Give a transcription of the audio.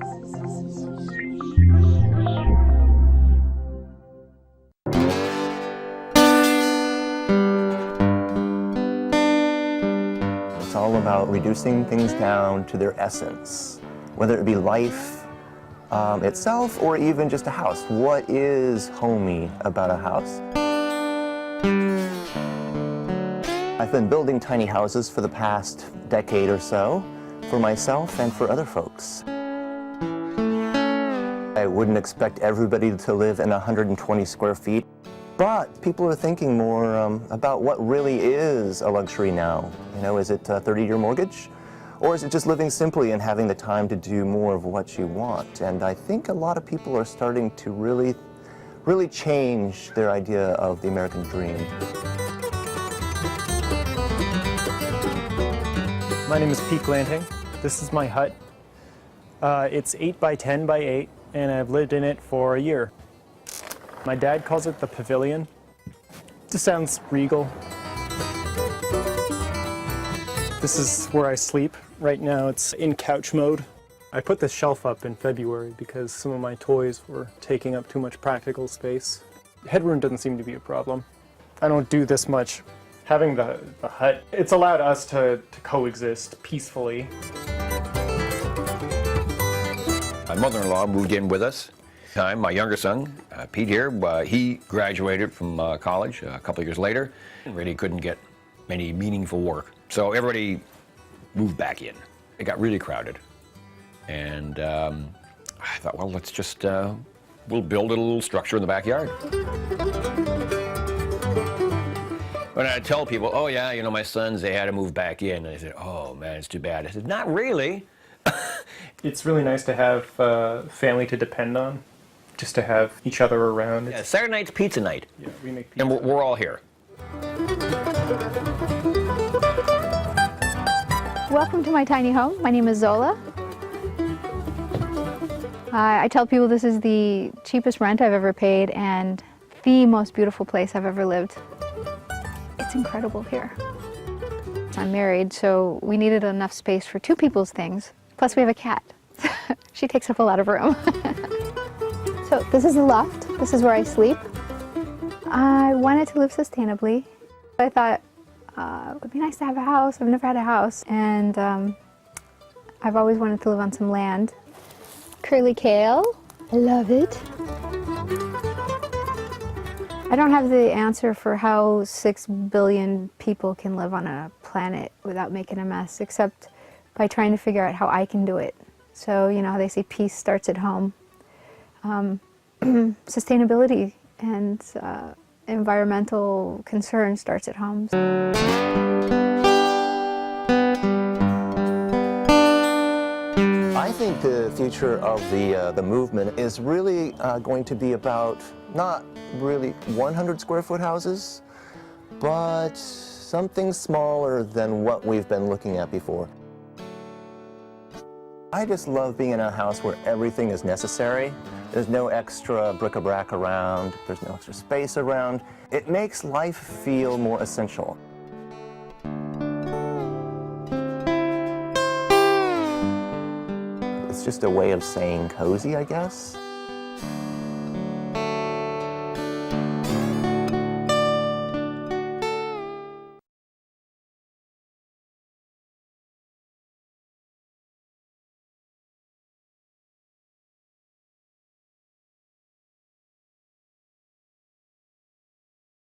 It's all about reducing things down to their essence, whether it be life itself or even just a house. What is homey about a house? I've been building tiny houses for the past decade or so for myself and for other folks. I wouldn't expect everybody to live in 120 square feet, but people are thinking more about what really is a luxury now. You know, is it a 30-year mortgage? Or is it just living simply and having the time to do more of what you want? And I think a lot of people are starting to really change their idea of the American dream. My name is Pete Glanting. This is my hut. It's 8 by 10 by 8, and I've lived in it for a year. My dad calls it the pavilion. Just sounds regal. This is where I sleep. Right now it's in couch mode. I put this shelf up in February because some of my toys were taking up too much practical space. Headroom doesn't seem to be a problem. I don't do this much. Having the hut, it's allowed us to coexist peacefully. My mother-in-law moved in with us. My younger son, Pete here, he graduated from college a couple of years later and really couldn't get any meaningful work. So everybody moved back in. It got really crowded. And I thought, well, let's just, we'll build a little structure in the backyard. When I tell people, oh yeah, you know, my sons, they had to move back in. And they said, oh man, it's too bad. I said, not really. It's really nice to have family to depend on, just to have each other around. Yeah, Saturday night's pizza night. Yeah, we make pizza. And we're all here. Welcome to my tiny home. My name is Zola. I tell people this is the cheapest rent I've ever paid and the most beautiful place I've ever lived. It's incredible here. I'm married, so we needed enough space for two people's things. Plus we have a cat. She takes up a lot of room. So this is the loft. This is where I sleep. I wanted to live sustainably. I thought it would be nice to have a house. I've never had a house. And I've always wanted to live on some land. Curly kale. I love it. I don't have the answer for how 6 billion people can live on a planet without making a mess, except by trying to figure out how I can do it. So, you know how they say peace starts at home. Sustainability and environmental concern starts at home. I think the future of the movement is really going to be about not really 100 square foot houses, but something smaller than what we've been looking at before. I just love being in a house where everything is necessary. There's no extra bric-a-brac around, there's no extra space around. It makes life feel more essential. It's just a way of saying cozy, I guess.